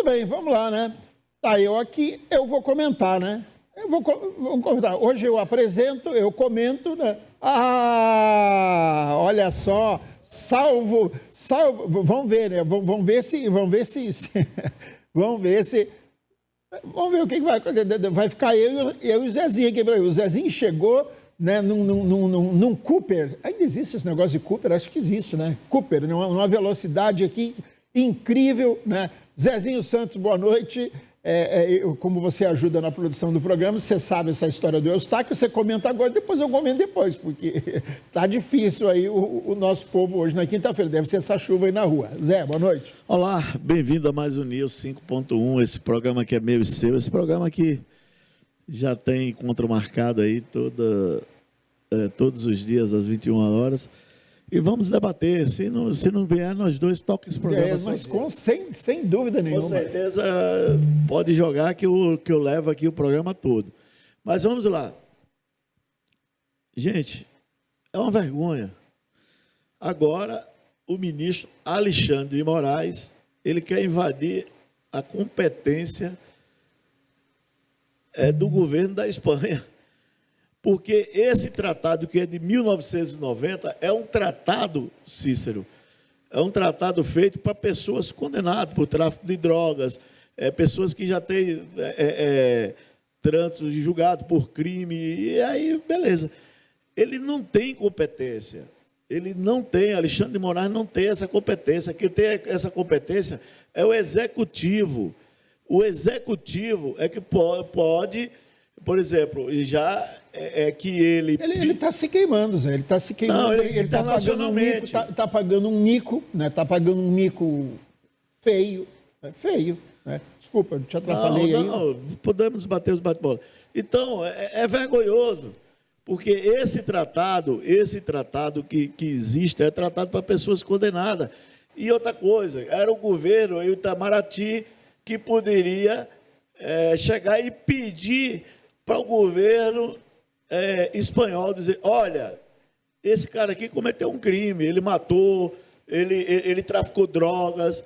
bem, vamos lá, né? Tá, eu vou comentar, né? Vamos comentar. Hoje eu apresento, eu comento, né? Ah, olha só, salvo, vamos ver, né? Vamos ver o que vai acontecer. Vai ficar eu e o Zezinho aqui. O Zezinho chegou, né, num Cooper. Ainda existe esse negócio de Cooper? Acho que existe, né? Cooper, numa velocidade aqui incrível, né? Zezinho Santos, boa noite. Como você ajuda na produção do programa, você sabe essa história do Eustáquio, você comenta agora, depois eu comento depois, porque tá difícil aí o nosso povo hoje na quinta-feira. Deve ser essa chuva aí na rua. Zé, boa noite. Olá, bem-vindo a mais um News 5.1, esse programa que é meu e seu, esse programa que já tem encontro marcado aí todos os dias às 21 horas. E vamos debater. Se não vier, nós dois toca esse programa. Mas sem dúvida nenhuma. Com certeza pode jogar que eu levo aqui o programa todo. Mas vamos lá. Gente, é uma vergonha. Agora, o ministro Alexandre de Moraes, ele quer invadir a competência do governo da Espanha. Porque esse tratado, que é de 1990, é um tratado, Cícero, é um tratado feito para pessoas condenadas por tráfico de drogas, pessoas que já têm trânsito de julgado por crime, e aí, beleza. Ele não tem competência, Alexandre de Moraes não tem essa competência. Quem tem essa competência é o Executivo. O Executivo é que pode, por exemplo, já que ele... Ele está se queimando, Zé. Ele está se queimando. Não, ele está pagando um mico, né? Está pagando um mico feio. Feio. Né? Desculpa, eu te atrapalhei aí. Não, podemos bater os bate-bola. Então, é vergonhoso, porque esse tratado que existe é tratado para pessoas condenadas. E outra coisa, era o governo, o Itamaraty, que poderia chegar e pedir para o governo espanhol dizer, olha, esse cara aqui cometeu um crime, ele matou, ele traficou drogas,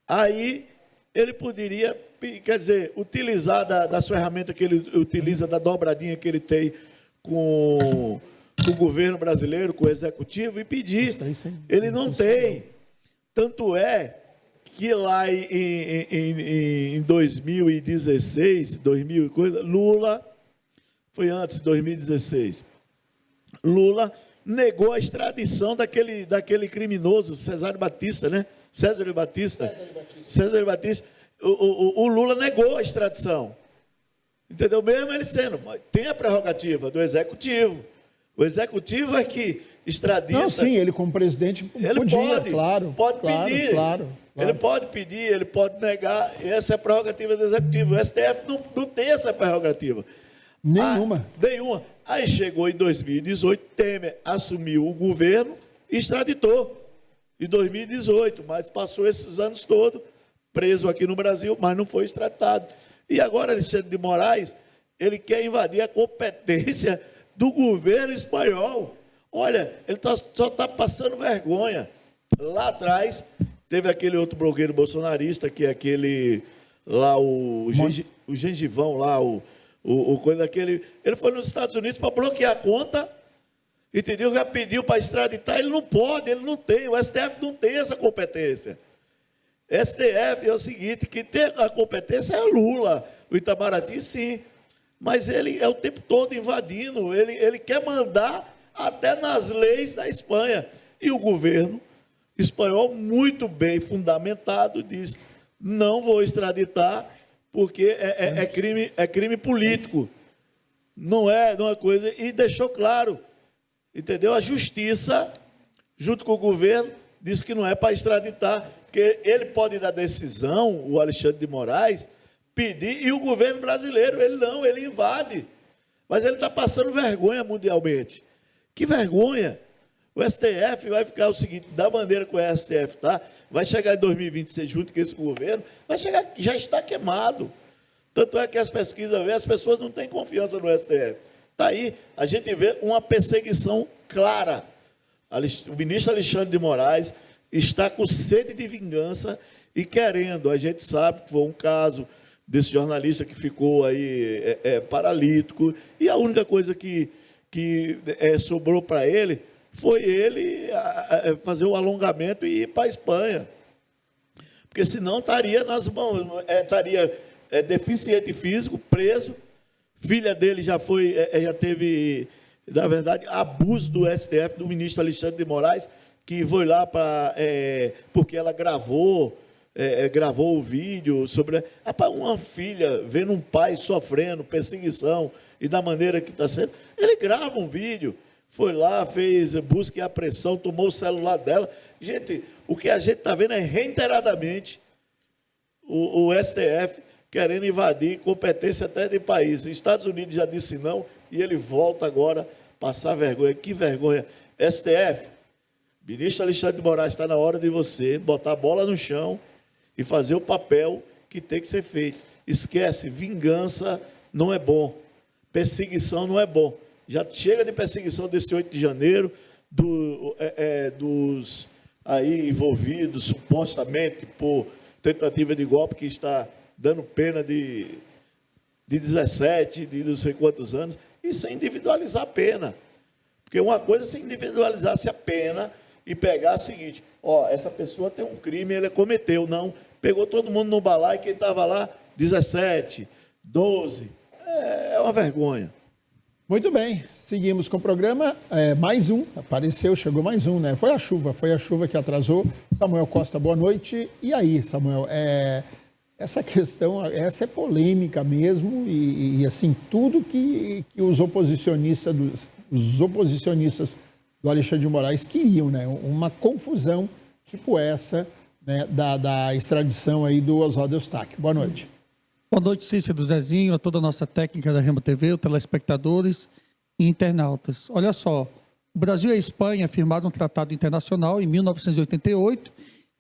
aí ele poderia, quer dizer, utilizar das ferramentas que ele utiliza, da dobradinha que ele tem com o governo brasileiro, com o executivo, e pedir. Ele não tem. Tanto é que lá em 2016, Lula, foi antes de 2016, Lula negou a extradição daquele criminoso, César Batista, né? César Batista. O Lula negou a extradição. Entendeu? Mesmo ele sendo, tem a prerrogativa do Executivo. O Executivo é que extradita. Não, sim, ele como presidente ele pode pedir. Claro. Ele pode pedir, ele pode negar. Essa é a prerrogativa do Executivo. O STF não tem essa prerrogativa. Nenhuma. Nenhuma. Aí chegou em 2018, Temer assumiu o governo e extraditou. Em 2018, mas passou esses anos todos preso aqui no Brasil, mas não foi extraditado. E agora, Alexandre de Moraes, ele quer invadir a competência do governo espanhol. Olha, ele só está passando vergonha. Lá atrás, teve aquele outro blogueiro bolsonarista, que é aquele lá, o gengivão lá, coisa daquele. Ele foi nos Estados Unidos para bloquear a conta, entendeu? Já pediu para extraditar, ele não pode, ele não tem, o STF não tem essa competência. STF é o seguinte, quem tem a competência é Lula, o Itamaraty sim, mas ele é o tempo todo invadindo, ele quer mandar até nas leis da Espanha. E o governo espanhol, muito bem fundamentado, diz, não vou extraditar, porque é crime político, não é coisa, e deixou claro, entendeu? A justiça, junto com o governo, disse que não é para extraditar, porque ele pode dar decisão, o Alexandre de Moraes, pedir, e o governo brasileiro, ele invade. Mas ele está passando vergonha mundialmente. Que vergonha! O STF vai ficar o seguinte, da maneira que o STF está, vai chegar em 2026 junto com esse governo, vai chegar, já está queimado. Tanto é que as pesquisas as pessoas não têm confiança no STF. Está aí, a gente vê uma perseguição clara. O ministro Alexandre de Moraes está com sede de vingança e querendo. A gente sabe que foi um caso desse jornalista que ficou aí paralítico, e a única coisa que sobrou para ele foi ele fazer o alongamento e ir para a Espanha. Porque senão estaria nas mãos, estaria deficiente físico, preso. Filha dele já teve, na verdade, abuso do STF, do ministro Alexandre de Moraes, que foi lá porque ela gravou o vídeo sobre... Rapaz, uma filha vendo um pai sofrendo perseguição e da maneira que está sendo, ele grava um vídeo, foi lá, fez busca e apreensão, tomou o celular dela. Gente, o que a gente está vendo é reiteradamente o STF querendo invadir competência até de país. Os Estados Unidos já disse não, e ele volta agora passar vergonha. Que vergonha. STF, ministro Alexandre de Moraes, está na hora de você botar a bola no chão e fazer o papel que tem que ser feito. Esquece, vingança não é bom, perseguição não é bom. Já chega de perseguição desse 8 de janeiro, dos aí envolvidos supostamente por tentativa de golpe, que está dando pena de 17, de não sei quantos anos, e sem individualizar a pena. Porque uma coisa é se individualizasse a pena e pegar o seguinte, essa pessoa tem um crime, ele cometeu, não, pegou todo mundo no balaio, quem estava lá, 17, 12, é uma vergonha. Muito bem, seguimos com o programa. Mais um, chegou mais um, né? Foi a chuva que atrasou. Samuel Costa, boa noite. E aí, Samuel, essa questão, essa é polêmica mesmo, e assim, tudo que os oposicionistas do Alexandre de Moraes queriam, né? Uma confusão tipo essa, né? da extradição aí do Oswaldo Eustáquio. Boa noite. Boa noite, Cícero, Zezinho, a toda a nossa técnica da Rema TV, os telespectadores e internautas. Olha só, o Brasil e a Espanha firmaram um tratado internacional em 1988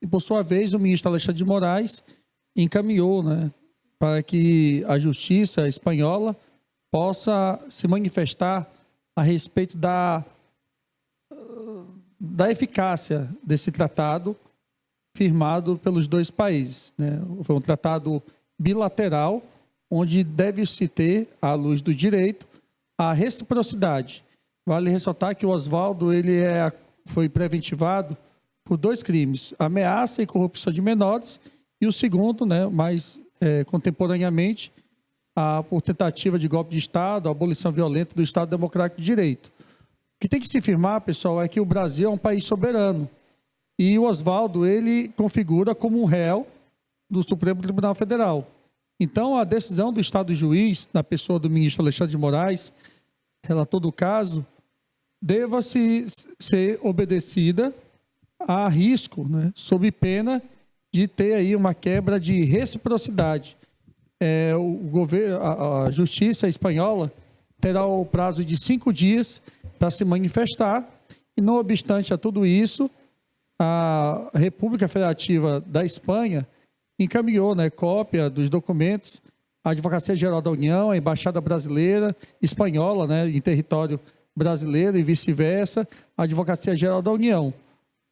e, por sua vez, o ministro Alexandre de Moraes encaminhou, né, para que a justiça espanhola possa se manifestar a respeito da eficácia desse tratado firmado pelos dois países, né? Foi um tratado bilateral, onde deve-se ter, à luz do direito, a reciprocidade. Vale ressaltar que o Oswaldo foi preventivado por 2 crimes, ameaça e corrupção de menores, e o segundo, né, mais contemporaneamente, por tentativa de golpe de Estado, a abolição violenta do Estado Democrático de Direito. O que tem que se firmar, pessoal, é que o Brasil é um país soberano, e o Oswaldo, ele configura como um réu do Supremo Tribunal Federal. Então, a decisão do Estado juiz, na pessoa do ministro Alexandre de Moraes, relator do caso, deva ser obedecida a risco, né, sob pena de ter aí uma quebra de reciprocidade. A Justiça espanhola terá o prazo de 5 dias para se manifestar, e, não obstante a tudo isso, a República Federativa da Espanha encaminhou, né, cópia dos documentos à Advocacia Geral da União, à Embaixada Brasileira, espanhola, né, em território brasileiro e vice-versa, à Advocacia Geral da União. O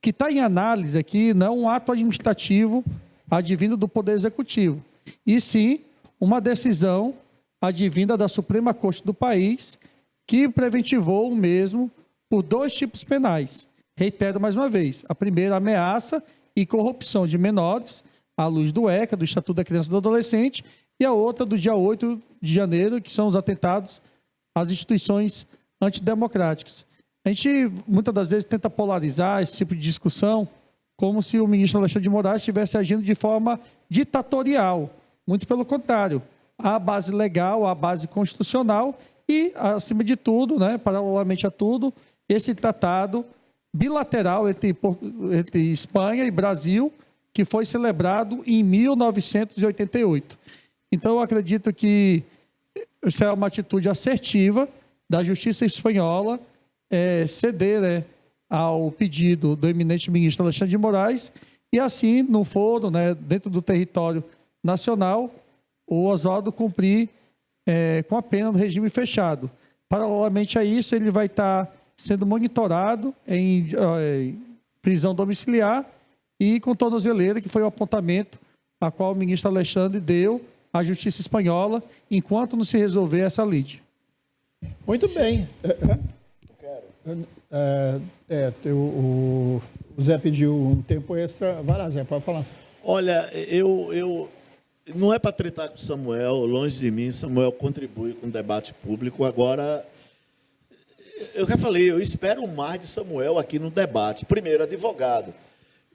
que está em análise aqui não é um ato administrativo advindo do Poder Executivo, e sim uma decisão advinda da Suprema Corte do país, que preventivou o mesmo por 2 tipos penais. Reitero mais uma vez, a primeira, ameaça e corrupção de menores, à luz do ECA, do Estatuto da Criança e do Adolescente, e a outra do dia 8 de janeiro, que são os atentados às instituições antidemocráticas. A gente, muitas das vezes, tenta polarizar esse tipo de discussão como se o ministro Alexandre de Moraes estivesse agindo de forma ditatorial. Muito pelo contrário. Há a base legal, há a base constitucional e, acima de tudo, né, paralelamente a tudo, esse tratado bilateral entre Espanha e Brasil, que foi celebrado em 1988. Então, eu acredito que essa é uma atitude assertiva da Justiça Espanhola, ceder, né, ao pedido do eminente ministro Alexandre de Moraes, e assim, no foro, né, dentro do território nacional, o Oswaldo cumprir com a pena do regime fechado. Paralelamente a isso, ele vai estar sendo monitorado em prisão domiciliar e com tornozeleira, que foi o apontamento a qual o ministro Alexandre deu à Justiça Espanhola, enquanto não se resolver essa lide. Muito bem. O Zé pediu um tempo extra. Vai lá, Zé, pode falar. Olha, eu não é para tretar com o Samuel, longe de mim. Samuel contribui com o debate público. Agora, eu já falei, eu espero mais de Samuel aqui no debate. Primeiro, advogado.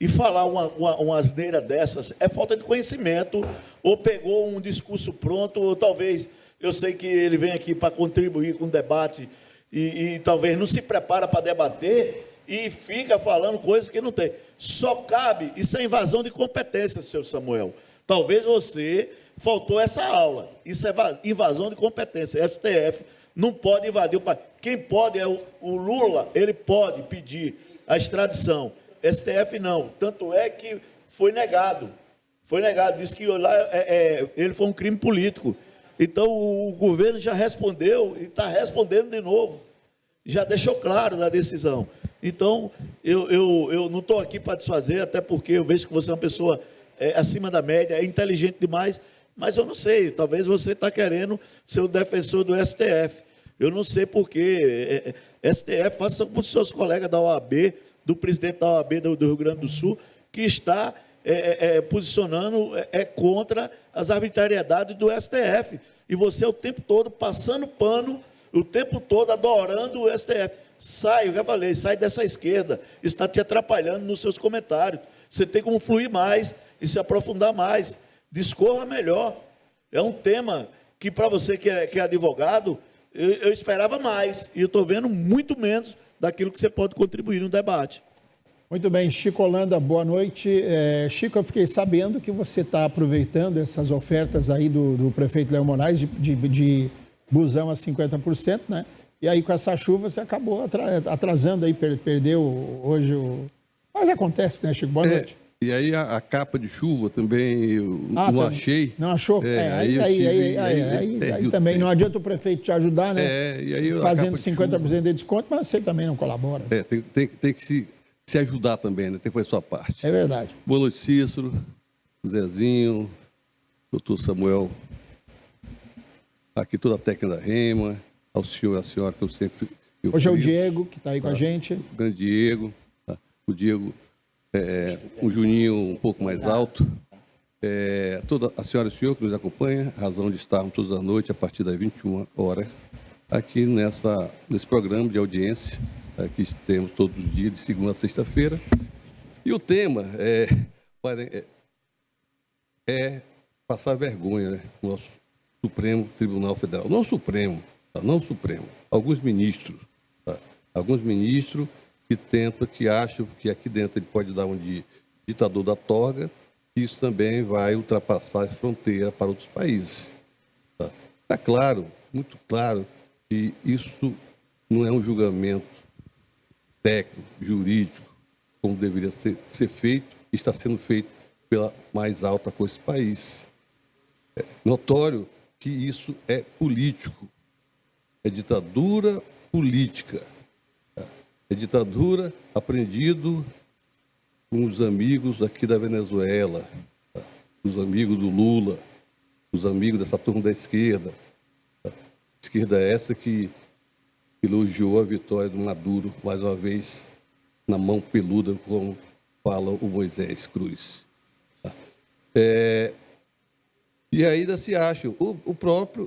E falar uma asneira dessas é falta de conhecimento, ou pegou um discurso pronto, ou talvez, eu sei que ele vem aqui para contribuir com o debate e talvez não se prepara para debater e fica falando coisas que não tem. Só cabe, isso é invasão de competência, seu Samuel. Talvez você faltou essa aula. Isso é invasão de competência. STF não pode invadir o país. Quem pode é o Lula, ele pode pedir a extradição. STF não. Tanto é que foi negado. Foi negado. Disse que lá ele foi um crime político. Então o governo já respondeu e está respondendo de novo. Já deixou claro na decisão. Então, eu não estou aqui para desfazer, até porque eu vejo que você é uma pessoa acima da média, é inteligente demais, mas eu não sei, talvez você está querendo ser o defensor do STF. Eu não sei porquê. STF, faça com os seus colegas da OAB, do presidente da OAB do Rio Grande do Sul, que está posicionando contra as arbitrariedades do STF. E você o tempo todo passando pano, o tempo todo adorando o STF. Sai, eu já falei, sai dessa esquerda, está te atrapalhando nos seus comentários. Você tem como fluir mais e se aprofundar mais. Discorra melhor. É um tema que, para você que é advogado, eu esperava mais. E eu estou vendo muito menos daquilo que você pode contribuir no debate. Muito bem, Chico Holanda, boa noite. Chico, eu fiquei sabendo que você está aproveitando essas ofertas aí do prefeito Léo Moraes de busão a 50%, né? E aí, com essa chuva, você acabou atrasando aí, perdeu hoje o... Mas acontece, né, Chico? Boa noite. E aí, a capa de chuva também eu não achei. Não achou? Aí também não adianta o prefeito te ajudar, né? E aí, fazendo 50% de desconto, mas você também não colabora. Tem que se ajudar também, né? Tem que fazer a sua parte. É verdade. Boa noite, Cícero, Zezinho, doutor Samuel, aqui toda a técnica da Rema, ao senhor e à senhora, que eu sempre... Hoje é o Diego, que está aí com a gente. O grande Diego, o Diego, o Juninho um pouco mais alto. Toda a senhora e o senhor que nos acompanha, razão de estarmos todas as noites, a partir das 21 horas, aqui nesse programa de audiência, que temos todos os dias, de segunda a sexta-feira. E o tema é passar vergonha, né, no nosso Supremo Tribunal Federal. Não Supremo, não Supremo. Alguns ministros que acham que aqui dentro ele pode dar um de ditador da toga, e isso também vai ultrapassar a fronteira para outros países. Está claro, muito claro, que isso não é um julgamento técnico, jurídico, como deveria ser feito, está sendo feito pela mais alta corte desse país. É notório que isso é político, é ditadura política, é ditadura aprendido com os amigos aqui da Venezuela, os amigos do Lula, os amigos dessa turma da esquerda. Esquerda essa que elogiou a vitória do Maduro, mais uma vez, na mão peluda, como fala o Moisés Cruz. E ainda se acha,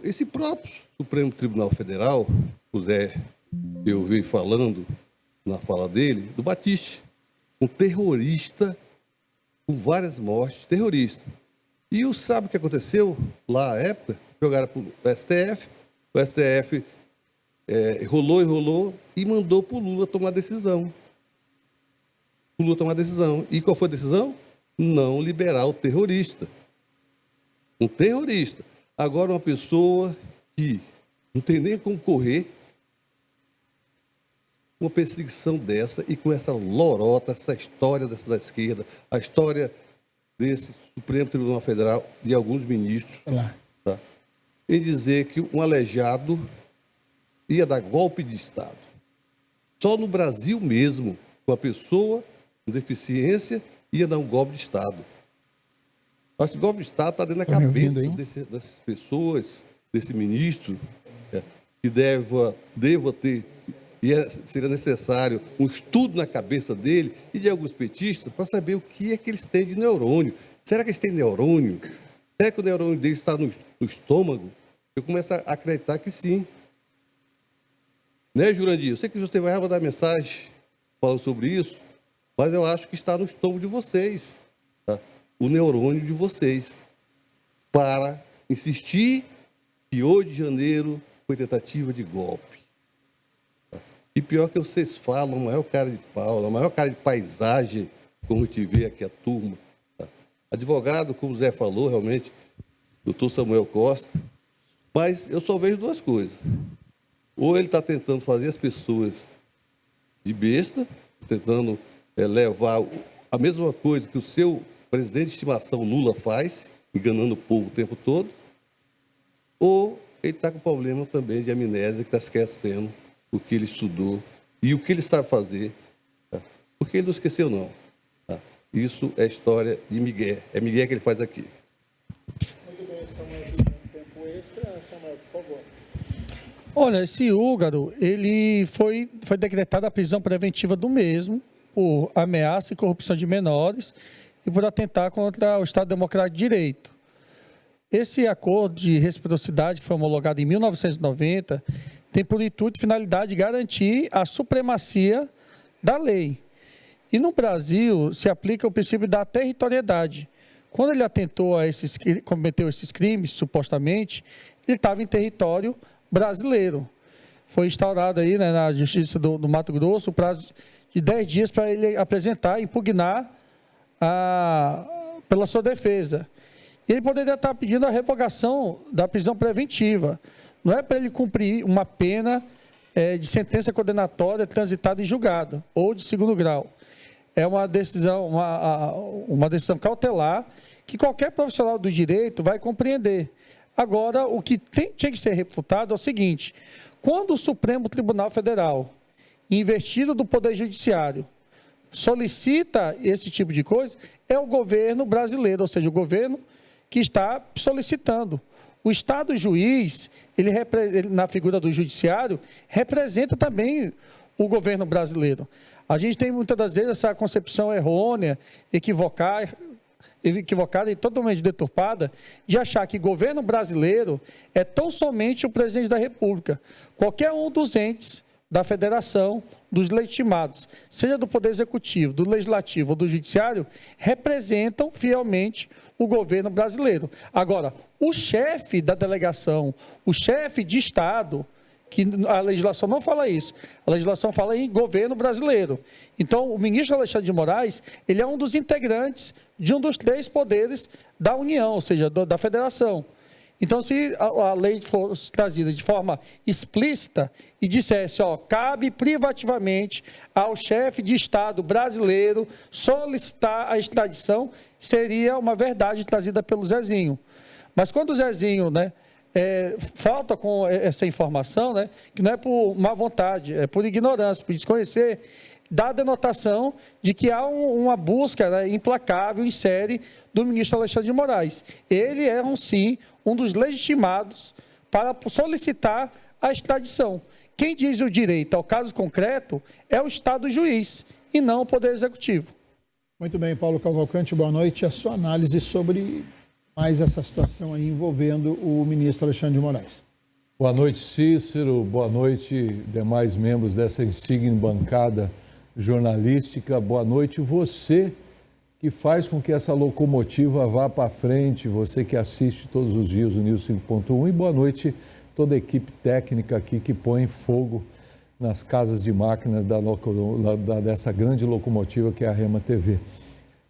esse próprio Supremo Tribunal Federal, o Zé, eu vi falando na fala dele, do Batiste, um terrorista com várias mortes, terrorista. E sabe o que aconteceu lá à época? Jogaram para o STF, o STF enrolou e mandou para o Lula tomar decisão. E qual foi a decisão? Não liberar o terrorista. Um terrorista. Agora, uma pessoa que não tem nem como correr, uma perseguição dessa e com essa lorota, essa história dessa da esquerda, a história desse Supremo Tribunal Federal e alguns ministros, tá? Em dizer que um aleijado ia dar golpe de Estado. Só no Brasil mesmo, com a pessoa com deficiência ia dar um golpe de Estado. Acho que o golpe de Estado está dentro da Tá me ouvindo cabeça aí? dessas pessoas, desse ministro, que deva ter, seria necessário um estudo na cabeça dele e de alguns petistas para saber o que é que eles têm de neurônio. Será que eles têm neurônio? Será que o neurônio deles está no estômago? Eu começo a acreditar que sim. Né, Jurandir? Eu sei que você vai mandar mensagem falando sobre isso, mas eu acho que está no estômago de vocês, tá? O neurônio de vocês, para insistir que 8 de janeiro foi tentativa de golpe. Tá? E pior que vocês falam, a maior cara de pau, a maior cara de paisagem, como a gente vê aqui a turma. Tá? Advogado, como o Zé falou, realmente, doutor Samuel Costa, mas eu só vejo duas coisas. Ou ele está tentando fazer as pessoas de besta, tentando levar a mesma coisa que o seu presidente de estimação, Lula, faz, enganando o povo o tempo todo, ou ele está com problema também de amnésia, que está esquecendo o que ele estudou e o que ele sabe fazer, tá? Porque ele não esqueceu, não. Tá? Isso é história de Miguel. É Miguel que ele faz aqui. Muito bem, Samuel, tempo extra. Samuel, por favor. Olha, esse húngaro, ele foi decretada a prisão preventiva do mesmo por ameaça e corrupção de menores e por atentar contra o Estado Democrático de Direito. Esse acordo de reciprocidade, que foi homologado em 1990, tem por intuito e finalidade de garantir a supremacia da lei. E no Brasil se aplica o princípio da territorialidade. Quando ele cometeu esses crimes, supostamente, ele estava em território brasileiro. Foi instaurado aí, né, na Justiça do Mato Grosso o prazo de 10 dias para ele apresentar, impugnar pela sua defesa. E ele poderia estar pedindo a revogação da prisão preventiva. Não é para ele cumprir uma pena de sentença condenatória transitada em julgado ou de segundo grau. É uma decisão, uma decisão cautelar que qualquer profissional do direito vai compreender. Agora, o que tinha que ser refutado é o seguinte: quando o Supremo Tribunal Federal, investido do Poder Judiciário, solicita esse tipo de coisa, é o governo brasileiro, ou seja, o governo que está solicitando. O Estado juiz, ele, na figura do judiciário, representa também o governo brasileiro. A gente tem muitas das vezes essa concepção errônea, equivocada e totalmente deturpada, de achar que governo brasileiro é tão somente o presidente da República. Qualquer um dos entes da federação, dos legitimados, seja do Poder Executivo, do Legislativo ou do Judiciário, representam fielmente o governo brasileiro. Agora, o chefe da delegação, o chefe de Estado, que a legislação não fala isso, a legislação fala em governo brasileiro. Então, o ministro Alexandre de Moraes, ele é um dos integrantes de um dos 3 poderes da União, ou seja, da Federação. Então, se a lei fosse trazida de forma explícita e dissesse, cabe privativamente ao chefe de Estado brasileiro solicitar a extradição, seria uma verdade trazida pelo Zezinho. Mas quando o Zezinho, falta com essa informação, que não é por má vontade, é por ignorância, por desconhecer, dá a denotação de que há uma busca implacável em série do ministro Alexandre de Moraes. Ele é, sim, um dos legitimados para solicitar a extradição. Quem diz o direito ao caso concreto é o Estado juiz e não o Poder Executivo. Muito bem, Paulo Cavalcante, boa noite. A sua análise sobre mais essa situação aí envolvendo o ministro Alexandre de Moraes. Boa noite, Cícero. Boa noite, demais membros dessa insigne bancada jornalística. Boa noite, você que faz com que essa locomotiva vá para frente, você que assiste todos os dias o News 5.1, e boa noite toda a equipe técnica aqui que põe fogo nas casas de máquinas dessa grande locomotiva que é a Rema TV.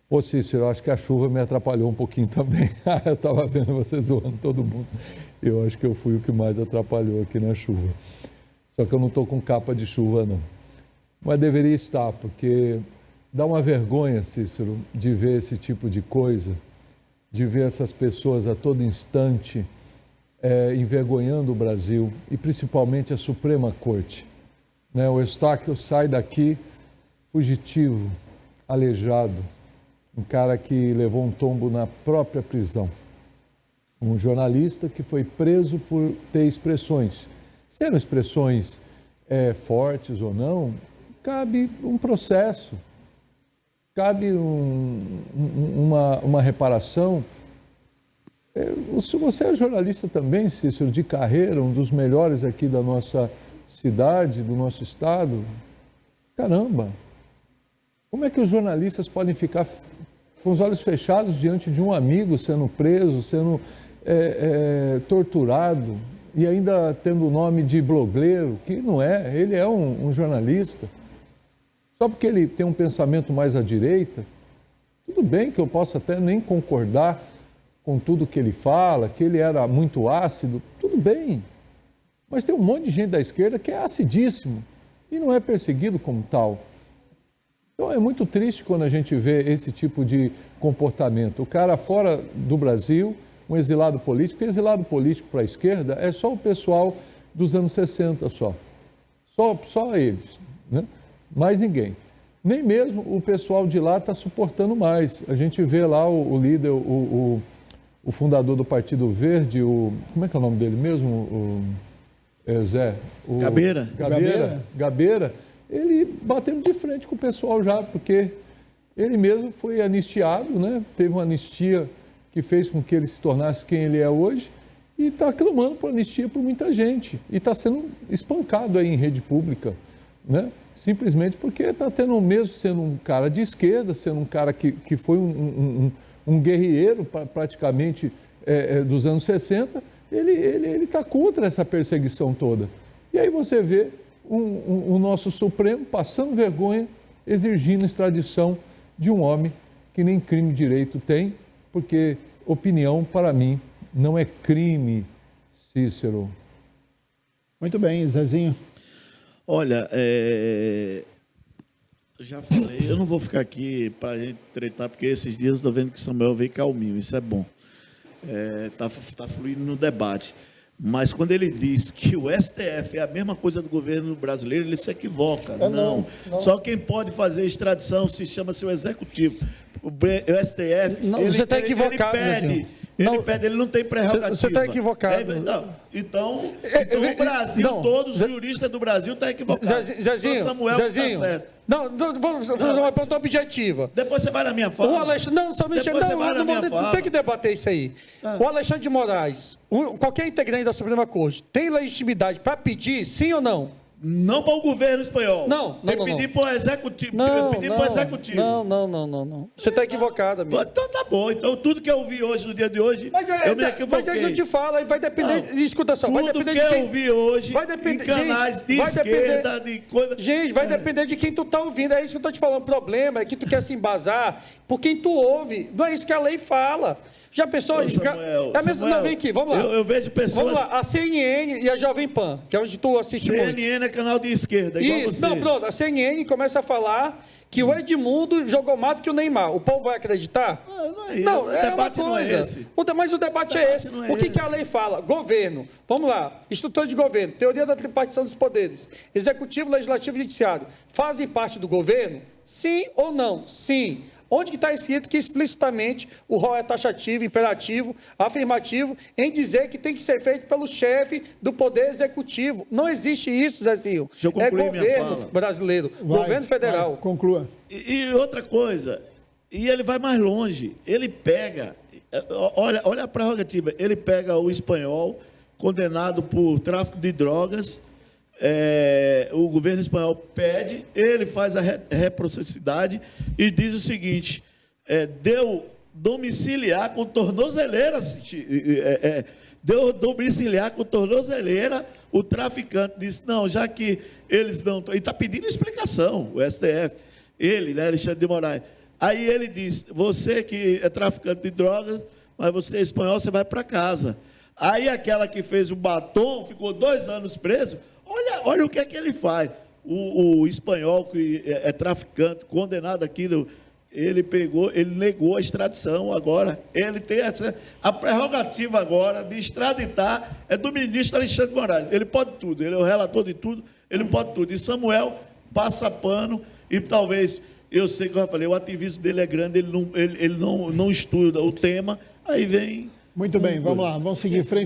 Ô Cícero, eu acho que a chuva me atrapalhou um pouquinho também. Eu estava vendo você zoando todo mundo. Eu acho que eu fui o que mais atrapalhou aqui na chuva. Só que eu não estou com capa de chuva, não. Mas deveria estar, porque dá uma vergonha, Cícero, de ver esse tipo de coisa, de ver essas pessoas a todo instante envergonhando o Brasil, e principalmente a Suprema Corte. O Eustáquio sai daqui fugitivo, aleijado, um cara que levou um tombo na própria prisão. Um jornalista que foi preso por ter expressões. Sendo expressões fortes ou não, cabe um processo, cabe uma reparação. Se você é jornalista também, Cícero, de carreira, um dos melhores aqui da nossa cidade, do nosso estado, caramba, como é que os jornalistas podem ficar com os olhos fechados diante de um amigo sendo preso, sendo torturado e ainda tendo o nome de blogueiro, que não é, ele é um jornalista. Só porque ele tem um pensamento mais à direita, tudo bem que eu possa até nem concordar com tudo que ele fala, que ele era muito ácido, tudo bem. Mas tem um monte de gente da esquerda que é acidíssimo e não é perseguido como tal. Então é muito triste quando a gente vê esse tipo de comportamento. O cara fora do Brasil, um exilado político, porque exilado político para a esquerda é só o pessoal dos anos 60 só eles, né? Mais ninguém. Nem mesmo o pessoal de lá está suportando mais. A gente vê lá o líder, o fundador do Partido Verde, como é que é o nome dele mesmo? Gabeira, ele batendo de frente com o pessoal já, porque ele mesmo foi anistiado, né? Teve uma anistia que fez com que ele se tornasse quem ele é hoje e está clamando por anistia por muita gente e está sendo espancado aí em rede pública, né? Simplesmente porque está tendo mesmo sendo um cara de esquerda, sendo um cara que foi um guerrilheiro praticamente dos anos 60, ele está contra essa perseguição toda. E aí você vê o nosso Supremo passando vergonha, exigindo extradição de um homem que nem crime de direito tem, porque opinião, para mim, não é crime, Cícero. Muito bem, Zezinho. Olha, já falei, eu não vou ficar aqui para a gente tretar, porque esses dias eu estou vendo que Samuel veio calminho, isso é bom. Tá fluindo no debate. Mas quando ele diz que o STF é a mesma coisa do governo brasileiro, ele se equivoca. Não. Só quem pode fazer extradição se chama seu executivo. O STF, não, você está equivocado, ele não tem prerrogativa. Você está equivocado. Então, o Brasil, todos os juristas do Brasil estão equivocados. Zezinho, Samuel está certo. Vamos fazer uma pergunta objetiva. Depois você vai na minha fala. O Alexandre, não tem que debater isso aí. O Alexandre de Moraes, qualquer integrante da Suprema Corte, tem legitimidade para pedir sim ou não? Não para o governo espanhol. Tem que pedir para o executivo. Não. Você está então, equivocado, amigo. Então tá bom. Então tudo que eu vi hoje, no dia de hoje, eu me equivoquei. Mas aí a gente fala, vai depender. Escuta só, vai depender de quem. Tudo que eu vi hoje, em canais de esquerda, de coisa. Gente, vai depender de quem tu tá ouvindo. É isso que eu tô te falando. O problema é que tu quer se embasar por quem tu ouve. Não é isso que a lei fala. Já pensou? Não, vem aqui, vamos lá. Eu vejo pessoas... Vamos lá, a CNN e a Jovem Pan, que é onde tu assiste muito. CNN é canal de esquerda, igual isso, você. Não, pronto, a CNN começa a falar que o Edmundo jogou mais do que o Neymar. O povo vai acreditar? Não, o debate não é esse. Mas o debate é esse. O que a lei fala? Governo. Vamos lá. Estrutura de governo. Teoria da tripartição dos poderes. Executivo, legislativo e judiciário. Fazem parte do governo? Sim ou não? Sim. Onde que está escrito que explicitamente o rol é taxativo, imperativo, afirmativo, em dizer que tem que ser feito pelo chefe do Poder Executivo? Não existe isso, Zezinho. É governo brasileiro, governo federal. Conclua. E outra coisa, e ele vai mais longe. Ele pega, olha a prerrogativa, ele pega o espanhol condenado por tráfico de drogas. O governo espanhol pede, ele faz a reciprocidade e diz o seguinte: deu domiciliar com tornozeleira, deu domiciliar com tornozeleira. O traficante disse: não, já que eles não. E está pedindo explicação, o STF, ele, né, Alexandre de Moraes. Aí ele diz: você que é traficante de drogas, mas você é espanhol, você vai para casa. Aí aquela que fez o batom ficou 2 anos preso. Olha o que é que ele faz. O espanhol que é traficante, condenado aquilo, ele negou a extradição agora. Ele tem a prerrogativa agora de extraditar, é do ministro Alexandre de Moraes. Ele pode tudo, ele é o relator de tudo, ele pode tudo. E Samuel passa pano e talvez Eu sei que eu falei, o ativismo dele é grande, ele não estuda o tema, aí vem... Muito bem, vamos lá, vamos seguir em frente.